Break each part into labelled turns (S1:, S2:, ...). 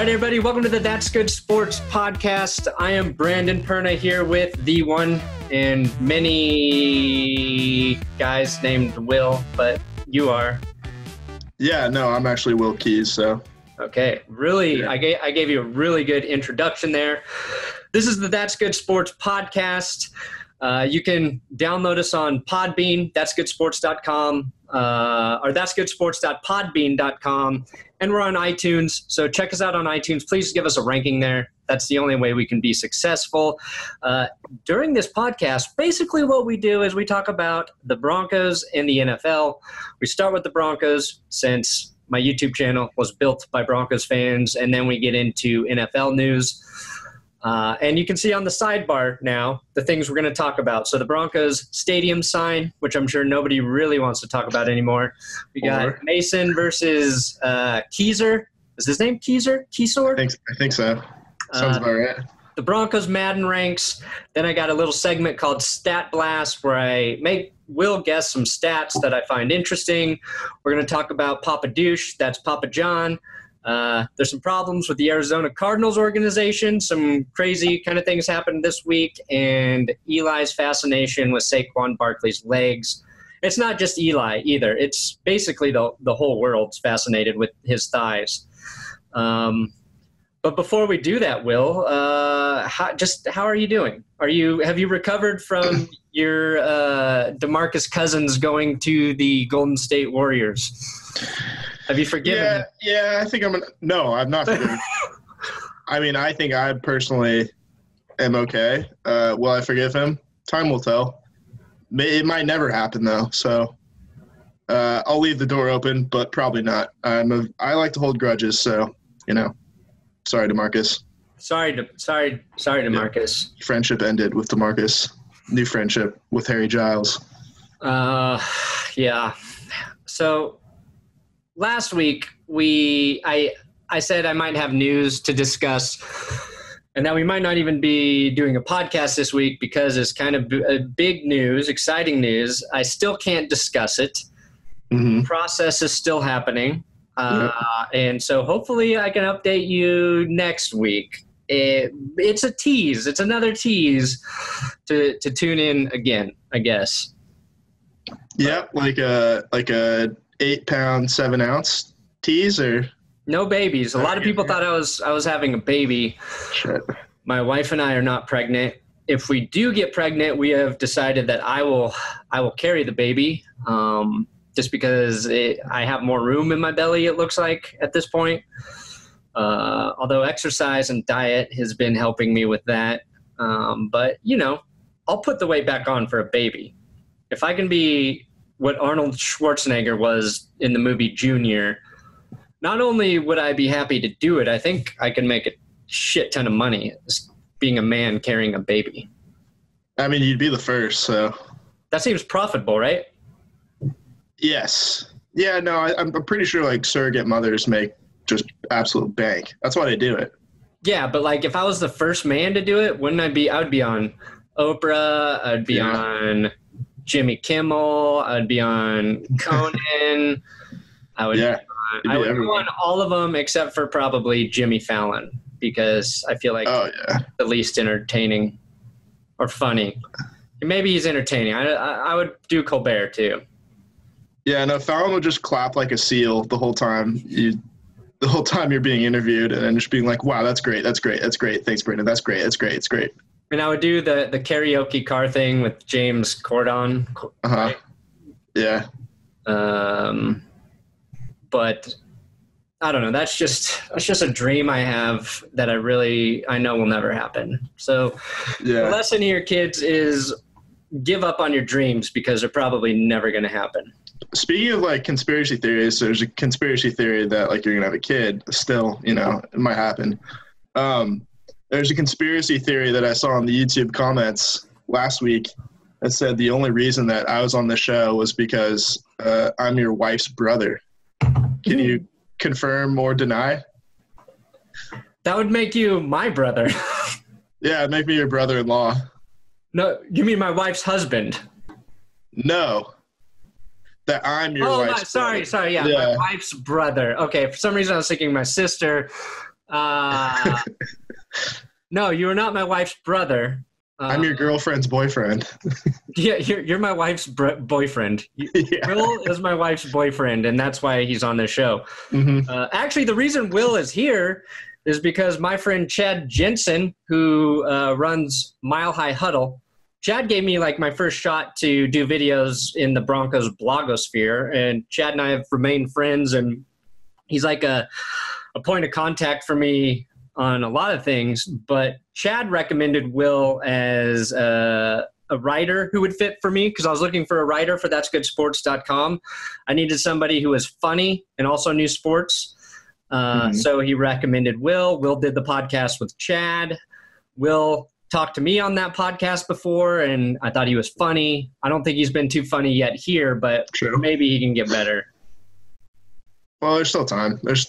S1: All right, everybody, welcome to the That's Good Sports podcast. I am Brandon Perna here with the one and many guys named Will, but you are.
S2: Yeah, no, I'm actually Will Keys, so.
S1: Okay, really, yeah. I gave you a really good introduction there. This is the That's Good Sports podcast. You can download us on Podbean, that'sgoodsports.com, or that'sgoodsports.podbean.com, and we're on iTunes, so check us out on iTunes. Please give us a ranking there. That's the only way we can be successful. During this podcast, basically what we do is we talk about the Broncos and the NFL. We start with the Broncos since my YouTube channel was built by Broncos fans, and then we get into NFL news. And you can see on the sidebar now the things we're going to talk about. So the Broncos stadium sign, which I'm sure nobody really wants to talk about anymore. We got Mason versus Keezer. Is his name Keezer? Keysor?
S2: I think so. Sounds about right.
S1: The Broncos Madden ranks. Then I got a little segment called Stat Blast where I will guess some stats that I find interesting. We're going to talk about Papa Douche. That's Papa John. There's some problems with the Arizona Cardinals organization. Some crazy kind of things happened this week, and Eli's fascination with Saquon Barkley's legs. It's not just Eli either. It's basically the whole world's fascinated with his thighs. But before we do that, Will, how are you doing? Have you recovered from your DeMarcus Cousins going to the Golden State Warriors? Have you forgiven?
S2: Yeah, I think no, I'm not forgiven. I mean, I think I personally am okay. Will I forgive him? Time will tell. It might never happen, though. So I'll leave the door open, but probably not. I like to hold grudges, so, sorry, DeMarcus.
S1: Sorry, DeMarcus.
S2: Yeah. Friendship ended with DeMarcus. New friendship with Harry Giles.
S1: Yeah. So last week, I said I might have news to discuss and that we might not even be doing a podcast this week because it's kind of big news, exciting news. I still can't discuss it. Mm-hmm. The process is still happening. And so hopefully I can update you next week. It's a tease. It's another tease to tune in again, I guess.
S2: Yeah, like a 8-pound, 7-ounce tease, or
S1: no babies. A lot of people thought I was having a baby.
S2: Shit.
S1: My wife and I are not pregnant. If we do get pregnant, we have decided that I will carry the baby, just because I have more room in my belly. It looks like at this point. Although exercise and diet has been helping me with that, but I'll put the weight back on for a baby. If I can be what Arnold Schwarzenegger was in the movie Junior, not only would I be happy to do it, I think I can make a shit ton of money as being a man carrying a baby.
S2: I mean, you'd be the first, so. That
S1: seems profitable, right?
S2: Yes. Yeah, no, I'm pretty sure, like, surrogate mothers make just absolute bank. That's why they do it.
S1: Yeah, but, like, if I was the first man to do it, I would be on Oprah, I'd be on Jimmy Kimmel, I'd be on Conan, I would go on all of them except for probably Jimmy Fallon, because I feel like the least entertaining or funny. Maybe he's entertaining. I would do Colbert too.
S2: Yeah, no, Fallon would just clap like a seal the whole time you're being interviewed, and then just being like, wow, that's great, thanks, Brandon, that's great, it's great.
S1: And I would do the karaoke car thing with James Corden.
S2: Uh-huh. Yeah.
S1: But I don't know. That's just a dream I have that I know will never happen. So the lesson here, kids, is give up on your dreams because they're probably never going to happen.
S2: Speaking of like conspiracy theories, there's a conspiracy theory that like you're going to have a kid. Still, it might happen. There's a conspiracy theory that I saw in the YouTube comments last week that said the only reason that I was on the show was because I'm your wife's brother. Can you confirm or deny?
S1: That would make you my brother.
S2: Yeah, it'd make me your brother-in-law.
S1: No, you mean my wife's husband?
S2: No. That I'm your wife's brother.
S1: Sorry, yeah, my wife's brother. Okay, for some reason I was thinking my sister. No, you are not my wife's brother.
S2: I'm your girlfriend's boyfriend.
S1: Yeah, you're my wife's boyfriend. Yeah. Will is my wife's boyfriend, and that's why he's on this show.
S2: Mm-hmm.
S1: Actually, the reason Will is here is because my friend Chad Jensen, who runs Mile High Huddle, Chad gave me like my first shot to do videos in the Broncos blogosphere, and Chad and I have remained friends, and he's like a point of contact for me on a lot of things. But Chad recommended Will as a writer who would fit for me because I was looking for a writer for that'sgoodsports.com. I needed somebody who was funny and also knew sports. So he recommended Will. Will did the podcast with Chad. Will talked to me on that podcast before, and I thought he was funny. I don't think he's been too funny yet here, but maybe he can get better.
S2: Well, there's still time. There's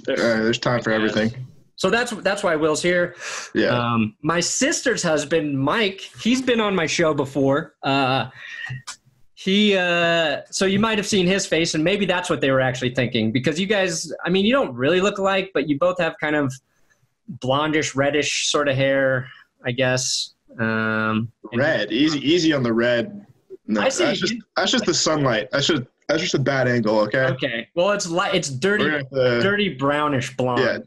S2: time for everything.
S1: So that's why Will's here.
S2: Yeah.
S1: My sister's husband, Mike, he's been on my show before. So you might have seen his face, and maybe that's what they were actually thinking. Because you guys, I mean, you don't really look alike, but you both have kind of blondish, reddish sort of hair, I guess.
S2: Red, easy on the red. No, that's just the sunlight. That's just a bad angle. Okay.
S1: Well, it's dirty brownish blonde.
S2: Yeah.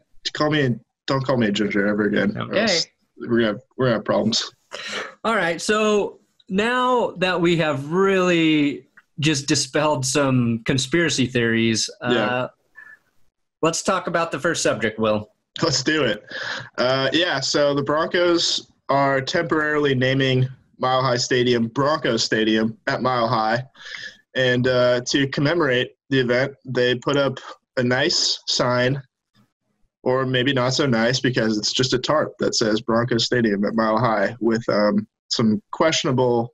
S2: Don't call me a ginger ever again.
S1: Okay.
S2: We're gonna have problems.
S1: All right. So now that we have really just dispelled some conspiracy theories, let's talk about the first subject, Will.
S2: Let's do it. So the Broncos are temporarily naming Mile High Stadium Broncos Stadium at Mile High. And to commemorate the event, they put up a nice sign, or maybe not so nice because it's just a tarp that says Broncos Stadium at Mile High with some questionable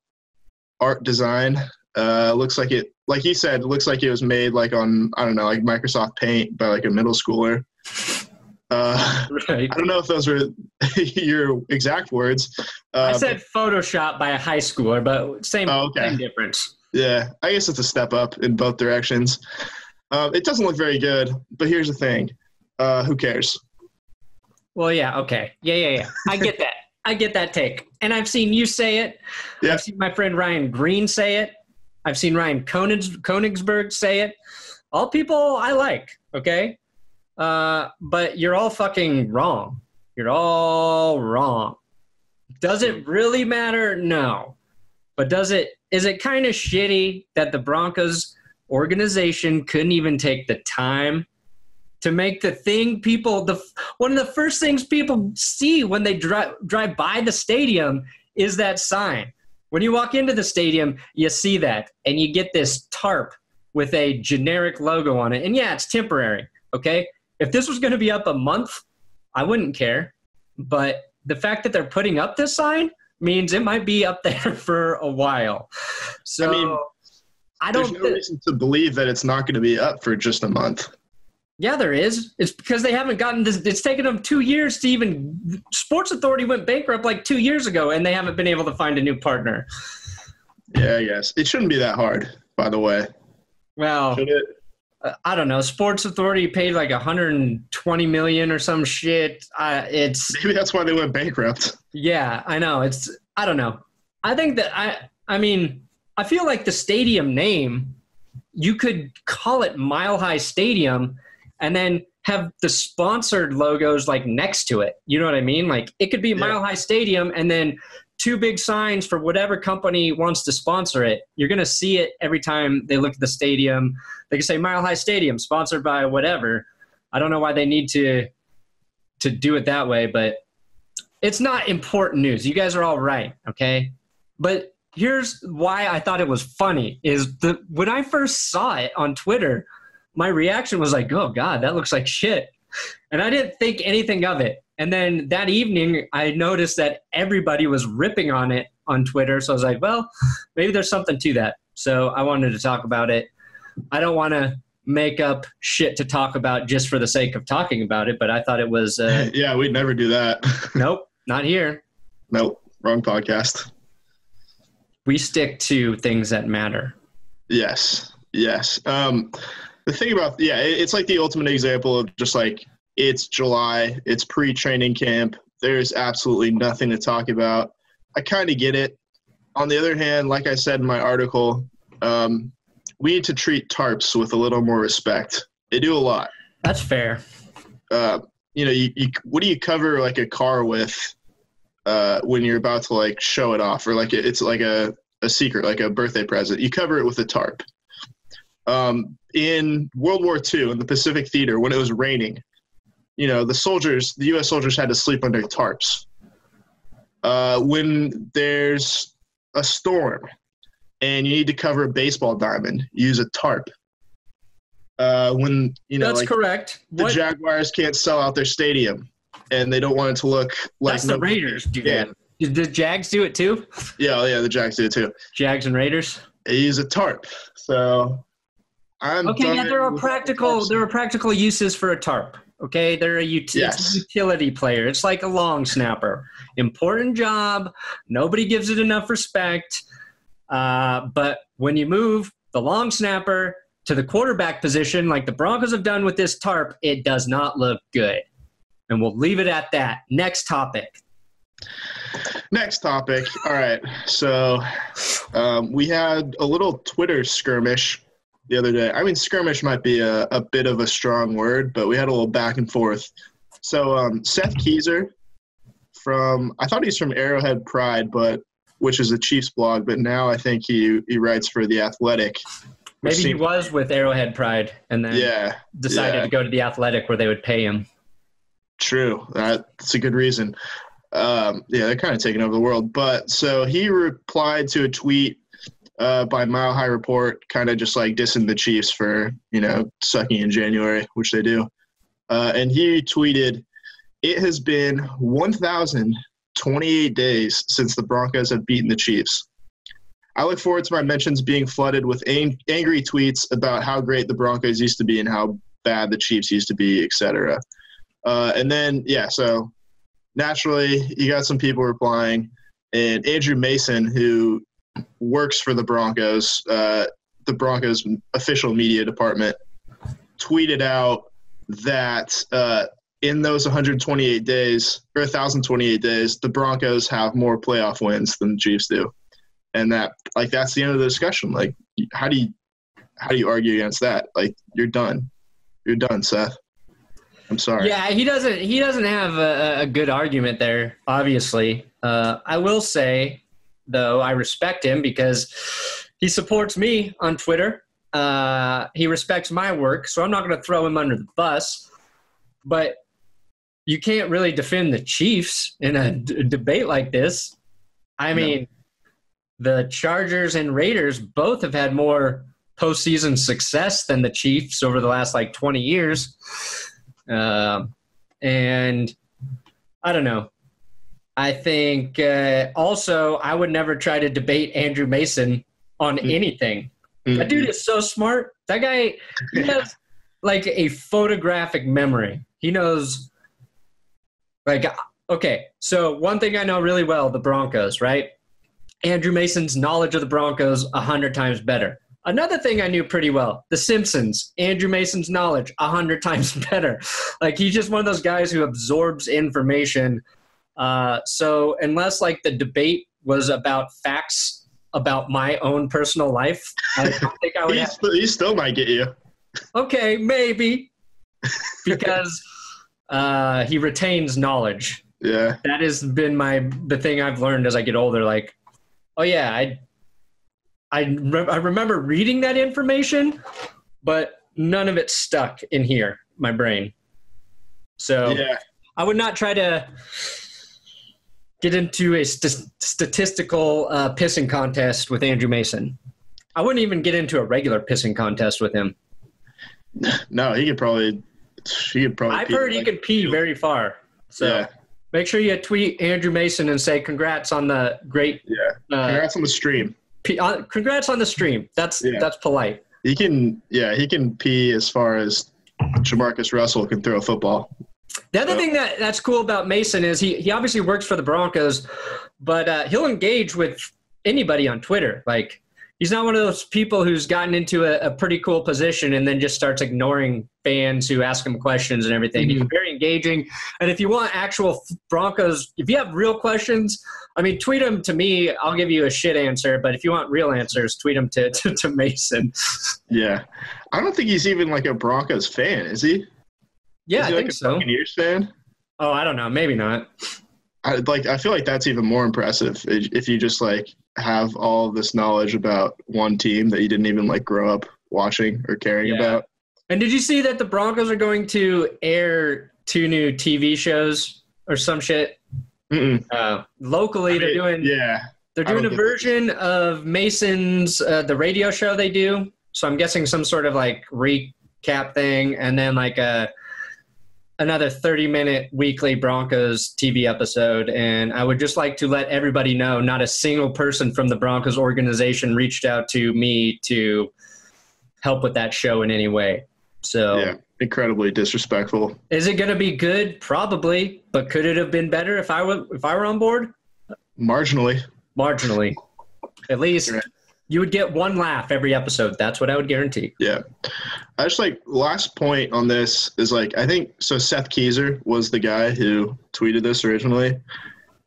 S2: art design. Looks like it, like he said, looks like it was made like on, I don't know, like Microsoft Paint by like a middle schooler. Right. I don't know if those were your exact words.
S1: I said Photoshop by a high schooler, but same difference.
S2: Yeah, I guess it's a step up in both directions. It doesn't look very good, but here's the thing. Who cares?
S1: Well, yeah, okay. Yeah. I get that. I get that take. And I've seen you say it. Yeah. I've seen my friend Ryan Green say it. I've seen Ryan Konigsberg say it. All people I like, okay? But you're all fucking wrong. You're all wrong. Does it really matter? No. But is it kind of shitty that the Broncos organization couldn't even take the time to make the thing one of the first things people see when they drive by the stadium is that sign. When you walk into the stadium, you see that, and you get this tarp with a generic logo on it. And yeah, it's temporary, okay? If this was going to be up a month, I wouldn't care. But the fact that they're putting up this sign means it might be up there for a while. So
S2: I mean, there's no reason to believe that it's not going to be up for just a month.
S1: Yeah, there is. It's because they haven't gotten this. It's taken them 2 years to even – Sports Authority went bankrupt like 2 years ago, and they haven't been able to find a new partner.
S2: Yeah, I guess. It shouldn't be that hard, by the way.
S1: Well, should it? I don't know. Sports Authority paid like $120 million or some shit.
S2: Maybe that's why they went bankrupt.
S1: Yeah, I know. I don't know. I think that I mean, I feel like the stadium name, you could call it Mile High Stadium and then have the sponsored logos like next to it. You know what I mean? Like it could be Mile High Stadium and then two big signs for whatever company wants to sponsor it. You're going to see it every time they look at the stadium. They can say Mile High Stadium, sponsored by whatever. I don't know why they need to do it that way, but it's not important news. You guys are all right, okay? But here's why I thought it was funny is when I first saw it on Twitter, my reaction was like, oh, God, that looks like shit. And I didn't think anything of it. And then that evening, I noticed that everybody was ripping on it on Twitter. So I was like, well, maybe there's something to that. So I wanted to talk about it. I don't want to make up shit to talk about just for the sake of talking about it, but I thought it was...
S2: yeah, we'd never do that.
S1: Nope, not here.
S2: Nope, wrong podcast.
S1: We stick to things that matter.
S2: Yes. The thing about, it's like the ultimate example of just like It's July. It's pre-training camp. There's absolutely nothing to talk about. I kind of get it. On the other hand, like I said in my article, we need to treat tarps with a little more respect. They do a lot.
S1: That's fair.
S2: What do you cover like a car with when you're about to like show it off, or like it's like a secret, like a birthday present? You cover it with a tarp. In World War II, in the Pacific Theater, when it was raining, the U.S. soldiers had to sleep under tarps. When there's a storm and you need to cover a baseball diamond, use a tarp.
S1: That's correct.
S2: The Jaguars can't sell out their stadium, and they don't want it to look like
S1: that's the Raiders do
S2: that.
S1: Did the Jags do it too?
S2: Yeah, the Jags do it too.
S1: Jags and Raiders.
S2: They use a tarp. So
S1: there are practical uses for a tarp. Okay, they're it's a utility player. It's like a long snapper. Important job. Nobody gives it enough respect. But when you move the long snapper to the quarterback position, like the Broncos have done with this tarp, it does not look good. And we'll leave it at that. Next topic.
S2: All right. So we had a little Twitter skirmish the other day. I mean, skirmish might be a bit of a strong word, but we had a little back and forth. So Seth Keyser I thought he's from Arrowhead Pride, which is a Chiefs blog, but now I think he writes for The Athletic.
S1: Maybe he was with Arrowhead Pride and then decided to go to The Athletic where they would pay him.
S2: True. That's a good reason. They're kind of taking over the world. But so he replied to a tweet by Mile High Report, kind of just like dissing the Chiefs for, sucking in January, which they do. And he tweeted, "It has been 1,028 days since the Broncos have beaten the Chiefs. I look forward to my mentions being flooded with angry tweets about how great the Broncos used to be and how bad the Chiefs used to be, etc." And then, so naturally you got some people replying, and Andrew Mason, who works for the Broncos official media department, tweeted out that in those 128 days or 1,028 days, the Broncos have more playoff wins than the Chiefs do. And that's the end of the discussion. Like, how do you argue against that? Like, you're done. You're done, Seth. I'm sorry.
S1: Yeah, he doesn't have a good argument there, obviously. I will say, though, I respect him because he supports me on Twitter. He respects my work, so I'm not going to throw him under the bus. But you can't really defend the Chiefs in a debate like this. I mean, the Chargers and Raiders both have had more postseason success than the Chiefs over the last 20 years. And I don't know. I think also I would never try to debate Andrew Mason on anything. Mm-hmm. That dude is so smart. That guy, he has a photographic memory. He knows okay, so one thing I know really well, the Broncos, right? Andrew Mason's knowledge of the Broncos 100 times better. Another thing I knew pretty well, The Simpsons. Andrew Mason's knowledge 100 times better. He's just one of those guys who absorbs information. So unless the debate was about facts about my own personal life, I don't think I would
S2: he still might get you.
S1: Okay, maybe. Because he retains knowledge.
S2: Yeah.
S1: That has been the thing I've learned as I get older. I remember reading that information, but none of it stuck in here, my brain. So I would not try to get into a statistical pissing contest with Andrew Mason. I wouldn't even get into a regular pissing contest with him.
S2: No, he could probably.
S1: I've heard he can pee very far. So make sure you tweet Andrew Mason and say congrats on the great.
S2: Yeah. Congrats on the stream.
S1: Congrats on the stream. That's polite.
S2: He can pee as far as Jamarcus Russell can throw a football.
S1: The other thing that's cool about Mason is he obviously works for the Broncos, but he'll engage with anybody on Twitter. He's not one of those people who's gotten into a pretty cool position and then just starts ignoring fans who ask him questions and everything. He's very engaging. And if you want actual Broncos, if you have real questions, I mean, tweet them to me. I'll give you a shit answer. But if you want real answers, tweet them to Mason.
S2: Yeah. I don't think he's even like a Broncos fan, is he?
S1: Yeah,
S2: is he
S1: I
S2: like
S1: think
S2: a
S1: so.
S2: Buccaneers fan?
S1: Oh, I don't know. Maybe not.
S2: I feel like that's even more impressive if you just like have all of this knowledge about one team that you didn't even like grow up watching or caring about.
S1: And did you see that the Broncos are going to air 2 new TV shows or some shit? Locally, they're doing a version of Mason's the radio show they do. So I'm guessing some sort of like recap thing, and then like another 30-minute weekly Broncos TV episode. And I would just like to let everybody know not a single person from the Broncos organization reached out to me to help with that show in any way. So
S2: yeah, incredibly disrespectful.
S1: Is it going to be good? Probably. But could it have been better if I were on board?
S2: Marginally.
S1: At least you would get one laugh every episode. That's what I would guarantee.
S2: Yeah. I just like last point on this is like, I think, so Seth Keyser was the guy who tweeted this originally.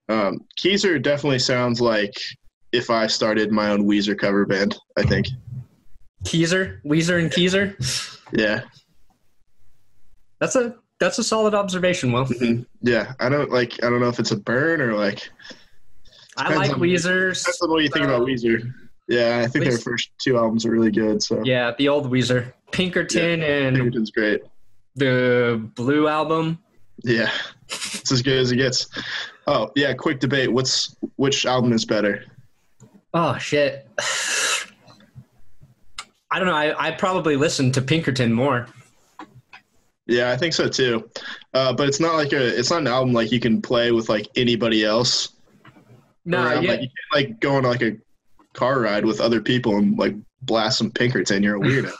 S2: Keyser definitely sounds like if I started my own Weezer cover band, I think.
S1: Weezer and Keyser?
S2: Yeah.
S1: That's a solid observation, Will.
S2: Mm-hmm. Yeah. I don't know if it's a burn or like.
S1: I like Weezer.
S2: That's the way you think about Weezer. Yeah, I think their first 2 albums are really good. So
S1: yeah, the old Weezer, Pinkerton, and
S2: Pinkerton's great.
S1: The Blue album.
S2: Yeah, it's as good as it gets. Oh yeah, quick debate. Which album is better?
S1: Oh shit. I don't know. I probably listen to Pinkerton more.
S2: Yeah, I think so too. But it's not an album like you can play with like anybody else.
S1: No,
S2: like, you can't like go on like a car ride with other people and like blast some Pinkerton. You're a weirdo.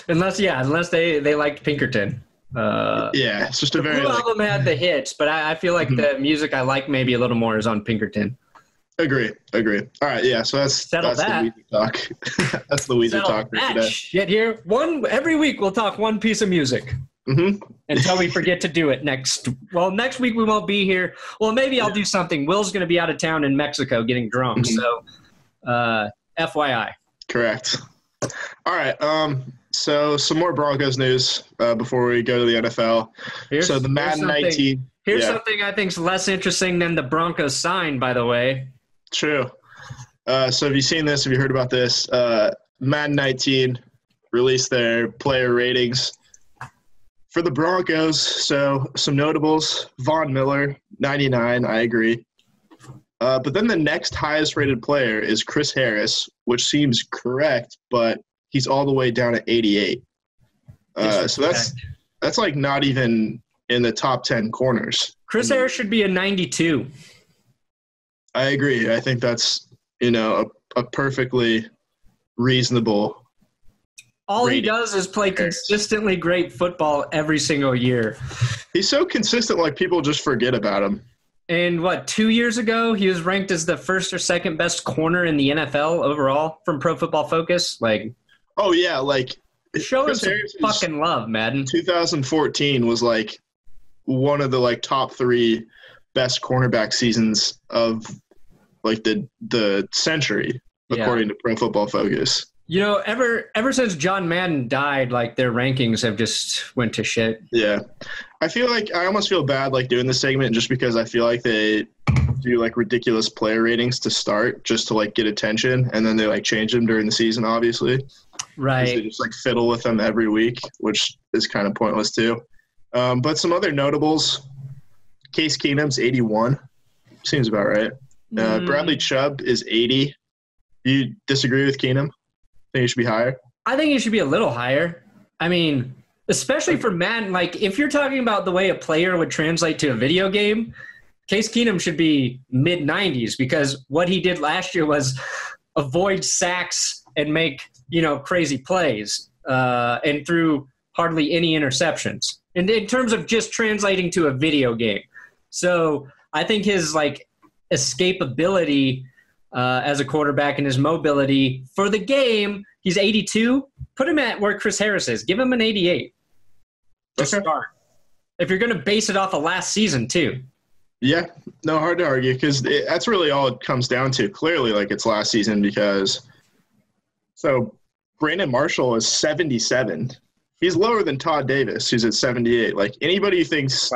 S1: unless they liked Pinkerton.
S2: Yeah, it's just a very
S1: Blue album had the hits, but I feel like the music I like maybe a little more is on Pinkerton.
S2: Agree. All right, yeah. So that's the Weezer talk. That's the Weezer talk for today.
S1: Shit here. Every week we'll talk one piece of music. Until we forget to do it next week we won't be here. Well, maybe I'll do something. Will's going to be out of town in Mexico getting drunk. So FYI.
S2: Correct. All right. So some more Broncos news before we go to the NFL. So the Madden 19.
S1: Here's something I think is less interesting than the Broncos sign, by the way.
S2: True. So have you seen this? Have you heard about this? Madden 19 released their player ratings for the Broncos. So some notables: Von Miller, 99. I agree. But then the next highest rated player is Chris Harris, which seems correct, but he's all the way down at 88. So that's like not even in the top 10 corners.
S1: Chris Harris should be a 92.
S2: I agree. I think that's, a perfectly reasonable.
S1: All he does is play consistently great football every single year.
S2: He's so consistent, like people just forget about him.
S1: And 2 years ago, he was ranked as the first or second best corner in the NFL overall from Pro Football Focus.
S2: Oh yeah,
S1: show him some fucking love, Madden.
S2: 2014 was one of the top 3 best cornerback seasons of the century, according to Pro Football Focus.
S1: Ever since John Madden died, their rankings have just went to shit.
S2: Yeah. I almost feel bad doing this segment just because I feel like they do ridiculous player ratings to start just to get attention, and then they change them during the season, obviously.
S1: Right.
S2: They just fiddle with them every week, which is kind of pointless too. But some other notables: Case Keenum's 81, seems about right. Bradley Chubb is 80. Do you disagree with Keenum? Think he should be higher?
S1: I think he should be a little higher. I mean, especially for Madden, if you're talking about the way a player would translate to a video game, Case Keenum should be mid-90s, because what he did last year was avoid sacks and make, crazy plays and threw hardly any interceptions in terms of just translating to a video game. So I think his escapability as a quarterback and his mobility. For the game, he's 82. Put him at where Chris Harris is. Give him an 88 to start. If you're going to base it off of last season, too.
S2: Yeah, no, hard to argue because that's really all it comes down to. Clearly, like it's last season because – so Brandon Marshall is 77. He's lower than Todd Davis, who's at 78. Like anybody who thinks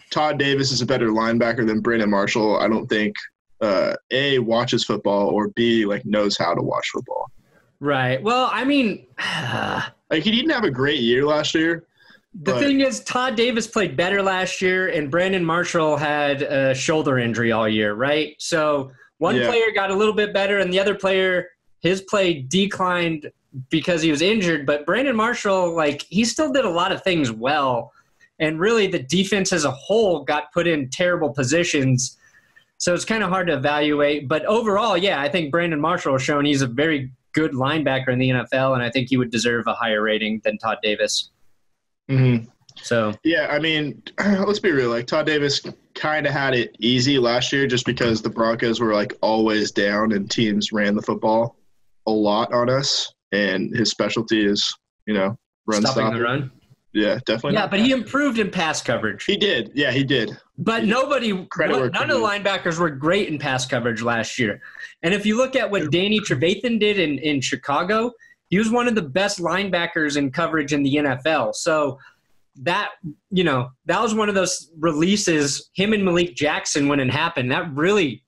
S2: Todd Davis is a better linebacker than Brandon Marshall, I don't think A, watches football, or B, like knows how to watch football.
S1: Right. Well, I mean
S2: like he didn't have a great year last year.
S1: The thing is, Todd Davis played better last year, and Brandon Marshall had a shoulder injury all year, right? So one player got a little bit better, and the other player, his play declined because he was injured. But Brandon Marshall, like, he still did a lot of things well. And really, the defense as a whole got put in terrible positions. So it's kind of hard to evaluate. But overall, yeah, I think Brandon Marshall has shown he's a very good linebacker in the NFL, and I think he would deserve a higher rating than Todd Davis.
S2: Mm-hmm.
S1: So
S2: yeah, I mean, let's be real. Like Todd Davis kind of had it easy last year just because the Broncos were like always down and teams ran the football a lot on us, and his specialty is, you know,
S1: stopping the run.
S2: Yeah, definitely.
S1: Yeah, but he improved in pass coverage.
S2: He did. Yeah, he did.
S1: But none of the linebackers were great in pass coverage last year. And if you look at what Danny Trevathan did in Chicago, he was one of the best linebackers in coverage in the NFL. So that, you know, that was one of those releases, him and Malik Jackson, when it happened, that really,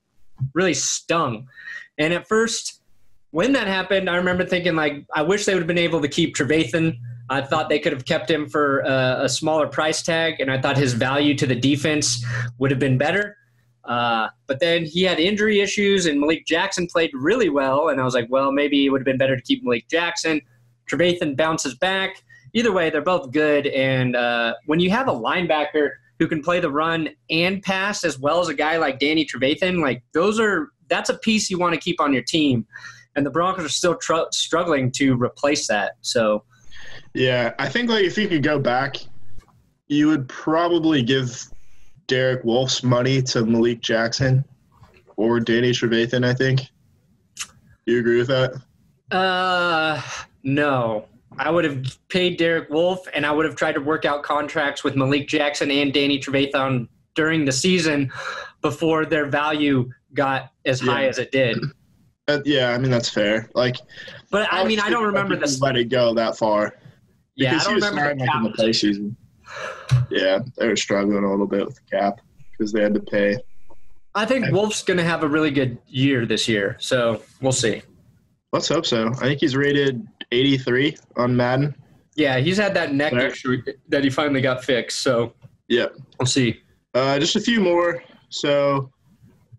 S1: really stung. And at first, when that happened, I remember thinking, like, I wish they would have been able to keep Trevathan. I thought they could have kept him for a smaller price tag, and I thought his value to the defense would have been better. But then he had injury issues, and Malik Jackson played really well, and I was like, well, maybe it would have been better to keep Malik Jackson. Trevathan bounces back. Either way, they're both good, and when you have a linebacker who can play the run and pass as well as a guy like Danny Trevathan, like that's a piece you want to keep on your team, and the Broncos are still struggling to replace that. So,
S2: yeah, I think like if you could go back, you would probably give Derek Wolf's money to Malik Jackson or Danny Trevathan, I think. Do you agree with that?
S1: No. I would have paid Derek Wolf, and I would have tried to work out contracts with Malik Jackson and Danny Trevathan during the season before their value got as high as it did.
S2: Yeah, I mean, that's fair. Like,
S1: but I mean, I don't remember this.
S2: Let it go that far.
S1: Yeah, I don't remember the cap
S2: in the play season. Yeah, they were struggling a little bit with the cap because they had to pay.
S1: I think Wolf's going to have a really good year this year, so we'll see.
S2: Let's hope so. I think he's rated 83 on Madden.
S1: Yeah, he's had that neck issue that he finally got fixed, so
S2: yeah,
S1: we'll see.
S2: Just a few more. So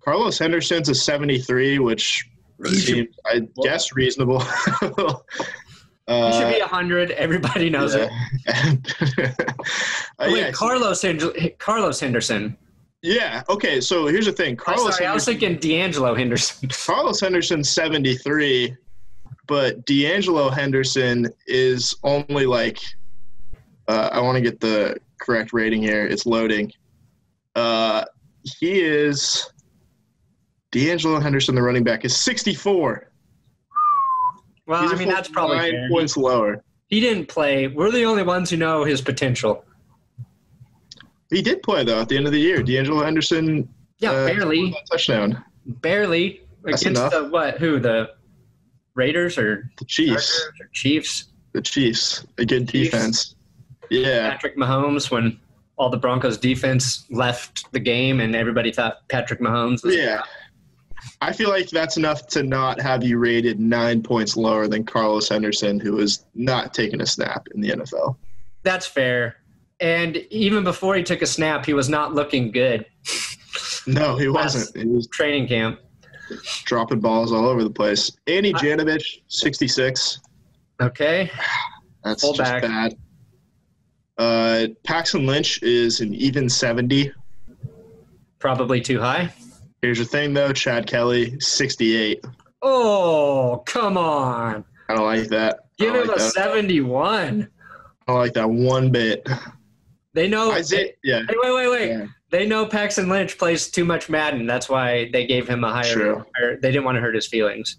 S2: Carlos Henderson's a 73, which seems, I guess, reasonable.
S1: He should be 100. Everybody knows it. Wait, Carlos Henderson.
S2: Yeah. Okay. So here's the thing.
S1: I was thinking D'Angelo Henderson.
S2: Carlos Henderson's 73, but D'Angelo Henderson is only like I want to get the correct rating here. It's loading. D'Angelo Henderson, the running back, is 64.
S1: Well, I mean, that's probably
S2: 9 points lower.
S1: He didn't play. We're the only ones who know his potential.
S2: He did play, though, at the end of the year. D'Angelo Henderson.
S1: Yeah, barely.
S2: Touchdown.
S1: Barely.
S2: That's
S1: against
S2: enough.
S1: the what? Who? The Raiders or
S2: the Chiefs?
S1: Or Chiefs.
S2: The Chiefs. A good defense. Yeah.
S1: Patrick Mahomes, when all the Broncos defense left the game and everybody thought Patrick Mahomes was
S2: I feel like that's enough to not have you rated 9 points lower than Carlos Henderson, who is not taking a snap in the NFL.
S1: That's fair. And even before he took a snap, he was not looking good.
S2: No, he wasn't. He was
S1: training camp.
S2: Dropping balls all over the place. Andy Janovich, 66.
S1: Okay.
S2: That's
S1: Full
S2: just
S1: back.
S2: bad. Paxton Lynch is an even 70.
S1: Probably too high.
S2: Here's the thing, though. Chad Kelly, 68.
S1: Oh, come on.
S2: I don't like that.
S1: Give him a 71.
S2: I don't like that one bit.
S1: They know.
S2: Yeah.
S1: Hey, wait.
S2: Yeah.
S1: They know Paxton Lynch plays too much Madden. That's why they gave him a higher. They didn't want to hurt his feelings.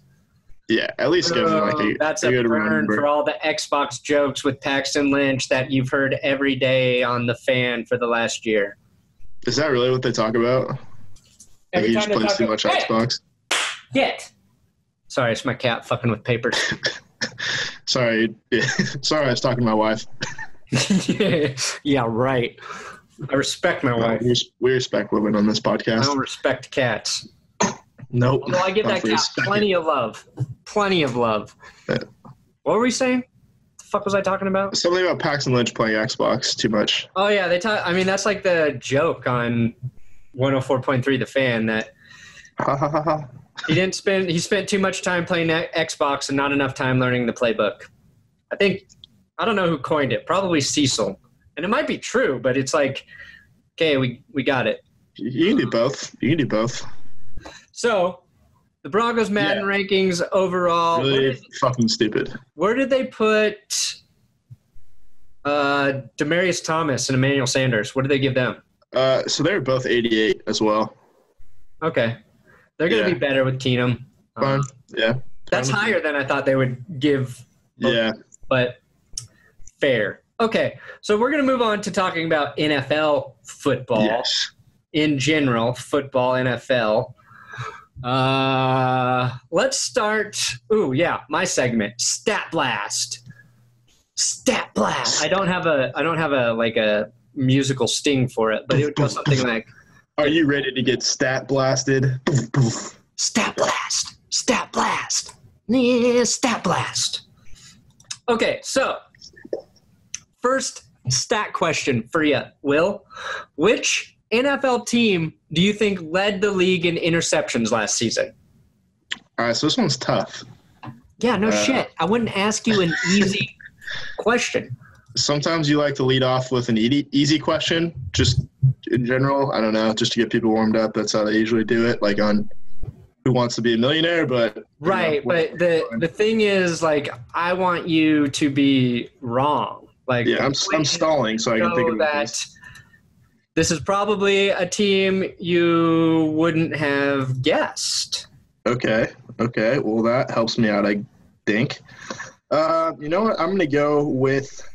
S2: Yeah, at least give him like
S1: that's a burn for all the Xbox jokes with Paxton Lynch that you've heard every day on the Fan for the last year.
S2: Is that really what they talk about? Like he just plays too much Xbox?
S1: Get. Sorry, it's my cat fucking with papers.
S2: Sorry. Sorry, I was talking to my wife.
S1: Yeah, right. I respect my wife.
S2: We respect women on this podcast.
S1: I don't respect cats.
S2: Nope.
S1: Although I give that cat plenty of love. Plenty of love. Yeah. What were we saying? What the fuck was I talking about?
S2: Something about Paxton Lynch playing Xbox too much.
S1: Oh, yeah. I mean, that's like the joke on 104.3 The Fan that he spent too much time playing Xbox and not enough time learning the playbook. I don't know who coined it. Probably Cecil. And it might be true, but it's like, okay, we got it.
S2: You can do both. So,
S1: the Broncos Madden rankings overall.
S2: Really fucking stupid.
S1: Where did they put Demaryius Thomas and Emmanuel Sanders? What did they give them?
S2: So they're both 88 as well.
S1: Okay. They're going to be better with Keenum.
S2: Fine. Yeah.
S1: That's higher than I thought they would give.
S2: Yeah.
S1: But fair. Okay. So we're going to move on to talking about NFL football.
S2: Yes.
S1: In general, football, NFL. Let's start. My segment, Stat Blast. I don't have a musical sting for it, but it would go something like,
S2: are you ready to get stat blasted?
S1: Stat Blast. Yeah, Stat Blast. Okay, so first stat question for you, Will. Which NFL team do you think led the league in interceptions last season?
S2: All right, so this one's tough.
S1: Yeah, no shit. I wouldn't ask you an easy question.
S2: Sometimes you like to lead off with an easy question, just in general. I don't know, just to get people warmed up. That's how they usually do it, like on Who Wants to Be a Millionaire. But
S1: right, but the thing is, like, I want you to be wrong. Like,
S2: yeah, I'm stalling so I can think of that.
S1: This is probably a team you wouldn't have guessed.
S2: Okay. Well, that helps me out, I think. You know what? I'm going to go with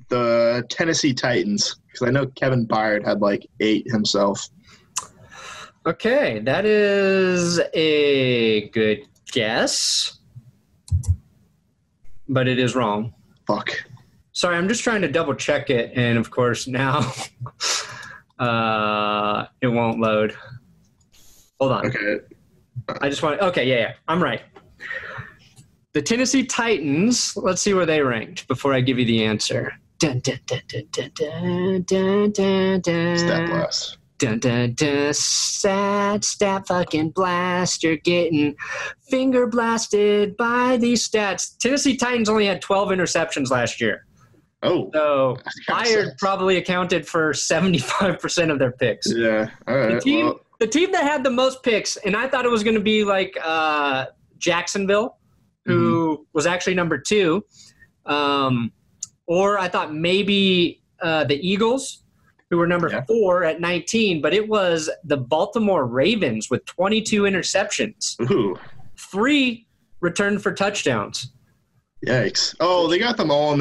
S2: the Tennessee Titans because I know Kevin Byard had like 8 himself.
S1: Okay, that is a good guess, but it is wrong.
S2: Fuck.
S1: Sorry, I'm just trying to double check it, and of course now it won't load. Hold on.
S2: Okay.
S1: Yeah, I'm right. The Tennessee Titans, let's see where they ranked before I give you the answer. Dun, dun, dun, dun, dun, dun, dun, dun, dun.
S2: Stat blast.
S1: Dun, dun, dun, stat fucking blast. You're getting finger blasted by these stats. Tennessee Titans only had 12 interceptions last year.
S2: Oh.
S1: So Byard probably accounted for 75% of their picks.
S2: Yeah. All right.
S1: The team that had the most picks, and I thought it was going to be like Jacksonville, who was actually number 2. Or I thought maybe the Eagles, who were number 4 at 19, but it was the Baltimore Ravens with 22 interceptions.
S2: Ooh.
S1: 3 returned for touchdowns.
S2: Yikes. Oh, they got them all in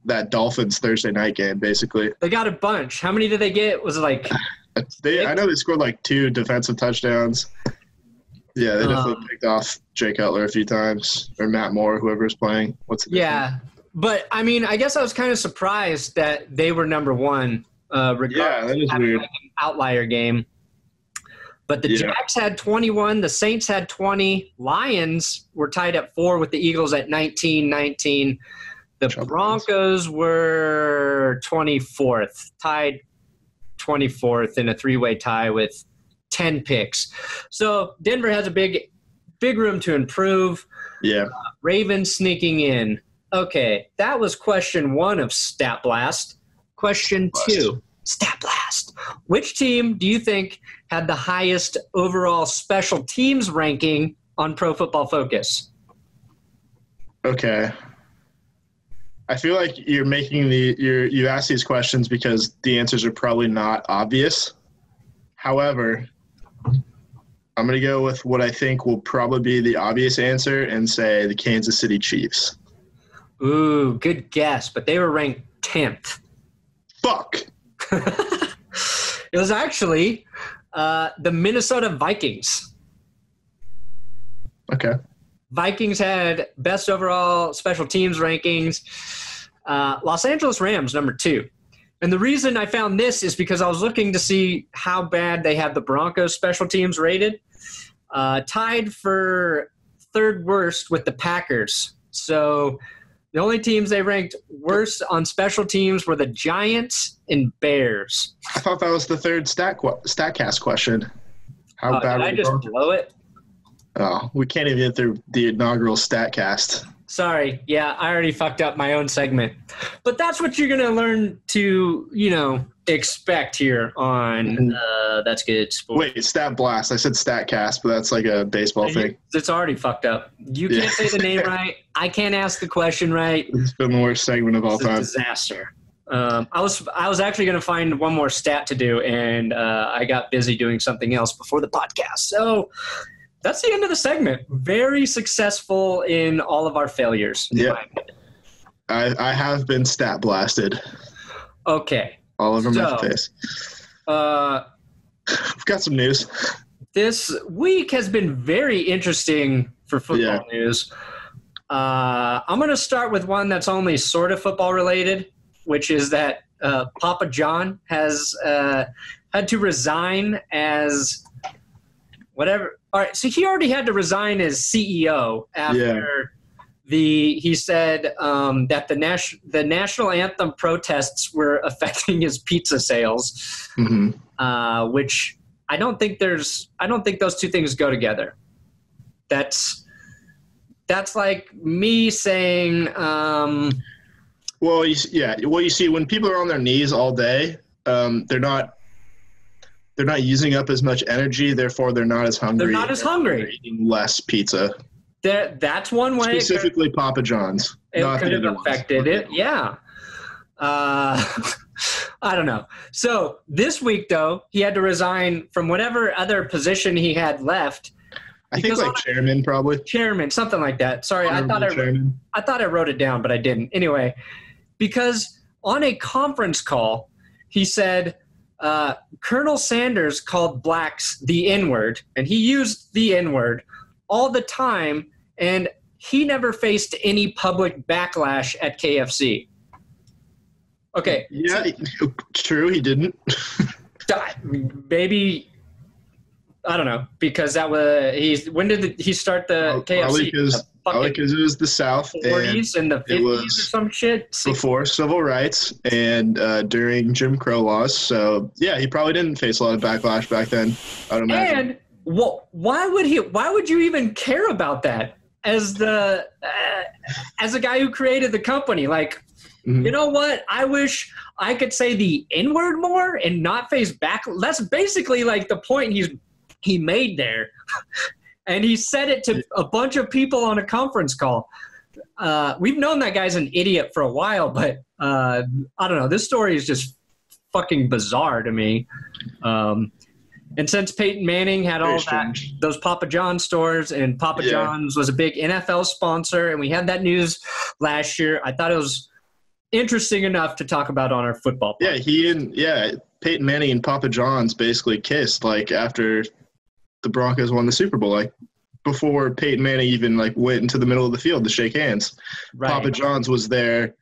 S2: that Dolphins Thursday night game, basically.
S1: They got a bunch. How many did they get? Was it like
S2: I know they scored like 2 defensive touchdowns. Yeah, they definitely picked off Jay Cutler a few times, or Matt Moore, whoever's playing.
S1: But I mean, I guess I was kind of surprised that they were number 1. Regardless
S2: that is weird.
S1: Like an outlier game. But the Jacks had 21, the Saints had 20, Lions were tied at 4 with the Eagles at 19. The Broncos were 24th, tied 24th in a 3-way tie with 10 picks. So Denver has a big room to improve.
S2: Yeah.
S1: Ravens sneaking in. Okay, that was question 1 of Stat Blast. Question 2, Stat Blast. Which team do you think had the highest overall special teams ranking on Pro Football Focus?
S2: Okay. I feel like you're making you ask these questions because the answers are probably not obvious. However, I'm going to go with what I think will probably be the obvious answer and say the Kansas City Chiefs.
S1: Ooh, good guess, but they were ranked 10th.
S2: Fuck.
S1: It was actually the Minnesota Vikings.
S2: Okay.
S1: Vikings had best overall special teams rankings. Los Angeles Rams, number 2. And the reason I found this is because I was looking to see how bad they had the Broncos special teams rated. Tied for 3rd worst with the Packers. So the only teams they ranked worse on special teams were the Giants and Bears.
S2: I thought that was the 3rd StatCast question. How bad
S1: did I just blow it?
S2: Oh, we can't even get through the inaugural StatCast.
S1: Sorry. Yeah, I already fucked up my own segment. But that's what you're going to learn to, expect here on That's Good Sports.
S2: Wait, Stat Blast. I said StatCast, but that's like a baseball thing.
S1: It's already fucked up. You can't say the name right. I can't ask the question right.
S2: It's been the worst segment of all time.
S1: It's a disaster. I was actually going to find one more stat to do, and I got busy doing something else before the podcast. So that's the end of the segment. Very successful in all of our failures.
S2: Yeah. I have been stat blasted.
S1: Okay.
S2: All over my face. We've got some news.
S1: This week has been very interesting for football news. I'm going to start with one that's only sort of football related, which is that Papa John has had to resign as whatever. All right, so he already had to resign as CEO after he said that the national anthem protests were affecting his pizza sales, which I don't think those two things go together. That's like me saying. Well,
S2: you see, when people are on their knees all day, they're not using up as much energy. Therefore, they're not as hungry.
S1: They're not as hungry.
S2: They're eating less pizza.
S1: That's one way.
S2: Specifically, Papa John's.
S1: It could have affected it. Yeah. I don't know. So this week, though, he had to resign from whatever other position he had left.
S2: I think like chairman, probably.
S1: Chairman, something like that. Sorry, I thought I wrote it down, but I didn't. Anyway, because on a conference call, he said Colonel Sanders called blacks the N-word, and he used the N-word all the time, and he never faced any public backlash at KFC. Okay.
S2: Yeah, true, he didn't.
S1: Maybe, I don't know, because that was when did he start the KFC?
S2: Probably because it was the South.
S1: 40s and the 50s or some shit.
S2: Before civil rights and during Jim Crow laws. So, yeah, he probably didn't face a lot of backlash back then, I would imagine.
S1: And why would you even care about that as a guy who created the company? Like, you know what? I wish I could say the N-word more and not face back. That's basically like the point he made there. And he said it to a bunch of people on a conference call. We've known that guy's an idiot for a while, but I don't know. This story is just fucking bizarre to me. And since Peyton Manning had those Papa John's stores, and Papa John's was a big NFL sponsor, and we had that news last year, I thought it was interesting enough to talk about on our football podcast.
S2: Peyton Manning and Papa John's basically kissed like after the Broncos won the Super Bowl, like before Peyton Manning even like went into the middle of the field to shake hands. Right. Papa John's was there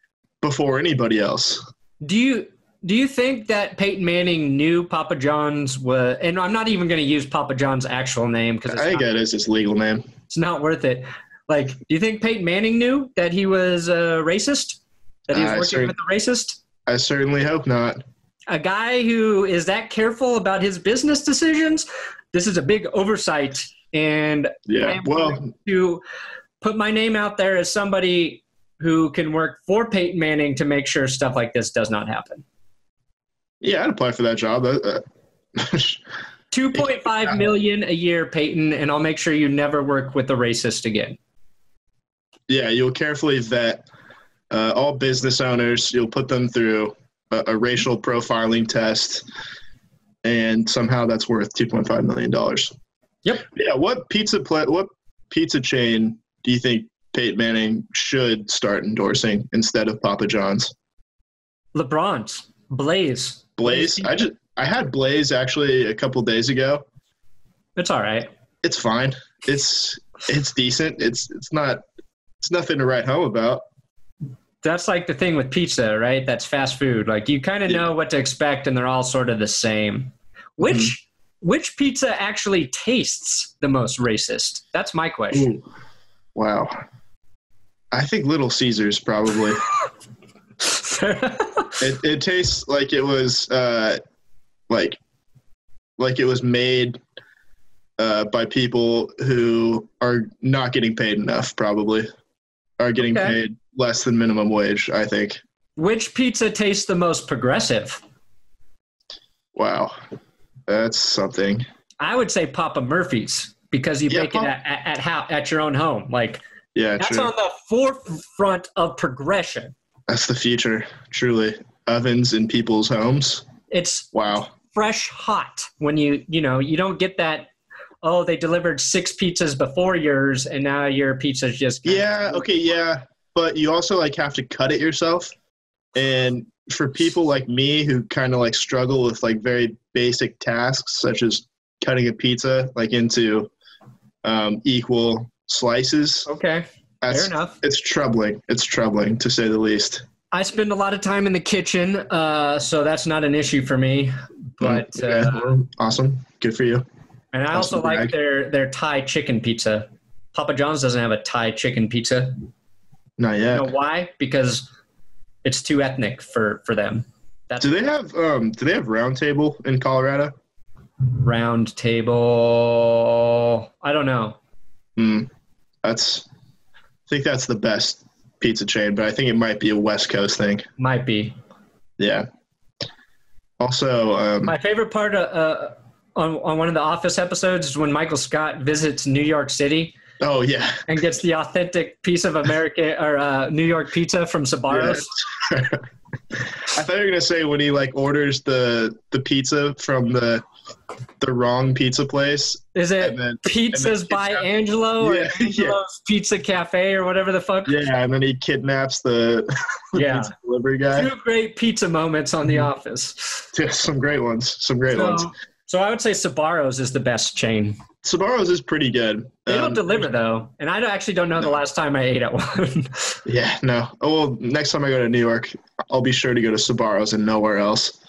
S2: before anybody else.
S1: Do you think that Peyton Manning knew Papa John's was, and I'm not even going to use Papa John's actual name because
S2: I think that is his legal name.
S1: It's not worth it. Like, do you think Peyton Manning knew that he was a racist? That he was working with a racist?
S2: I certainly hope not.
S1: A guy who is that careful about his business decisions, this is a big oversight. And I'm going to put my name out there as somebody who can work for Peyton Manning to make sure stuff like this does not happen.
S2: Yeah, I'd apply for that job.
S1: $2.5 million a year, Peyton, and I'll make sure you never work with a racist again.
S2: Yeah, you'll carefully vet all business owners. You'll put them through a racial profiling test. and somehow that's worth $2.5 million.
S1: Yep.
S2: Yeah. What pizza chain do you think Peyton Manning should start endorsing instead of Papa John's?
S1: LeBron's. Blaze.
S2: Blaze? I had Blaze actually a couple days ago.
S1: It's all right.
S2: It's fine. It's decent. It's nothing to write home about.
S1: That's like the thing with pizza, right? That's fast food. Like you kind of know what to expect, and they're all sort of the same. Which pizza actually tastes the most racist? That's my question.
S2: Ooh. Wow. I think Little Caesars probably. It tastes like it was like it was made by people who are not getting paid enough, probably. Are getting paid less than minimum wage, I think.
S1: Which pizza tastes the most progressive?
S2: Wow. That's something.
S1: I would say Papa Murphy's because you bake it at your own home. Like, that's true. On the forefront of progression. That's
S2: the future, truly. Ovens in people's homes.
S1: It's
S2: wow.
S1: Fresh hot when you don't get that. Oh, they delivered 6 pizzas before yours, and now your pizza's just
S2: but you also like have to cut it yourself. And for people like me who kind of like struggle with like very basic tasks, such as cutting a pizza like into equal slices.
S1: Okay, fair enough.
S2: It's troubling. It's troubling to say the least.
S1: I spend a lot of time in the kitchen, so that's not an issue for me. But
S2: awesome, good for you.
S1: And I also like their Thai chicken pizza. Papa John's doesn't have a Thai chicken pizza.
S2: Not yet.
S1: You know why? Because it's too ethnic for them.
S2: Do they have Round Table in Colorado?
S1: Round Table, I don't know.
S2: I think that's the best pizza chain, but I think it might be a West Coast thing.
S1: Might be.
S2: Yeah. Also,
S1: my favorite part on one of the Office episodes is when Michael Scott visits New York City.
S2: Oh yeah,
S1: and gets the authentic piece of American or New York pizza from Sbarro's.
S2: Yeah. I thought you were gonna say when he like orders the pizza from the wrong pizza place.
S1: Is it Pizzas by Angelo or Angelo's Pizza Cafe or whatever the fuck?
S2: Yeah, and then he kidnaps the pizza delivery guy.
S1: 2 great pizza moments on The Office.
S2: Yeah, some great ones.
S1: So I would say Sbarro's is the best chain.
S2: Sbarro's is pretty good.
S1: They don't deliver, though. And I actually don't know the last time I ate at one.
S2: Yeah, no. Oh, well, next time I go to New York, I'll be sure to go to Sbarro's and nowhere else.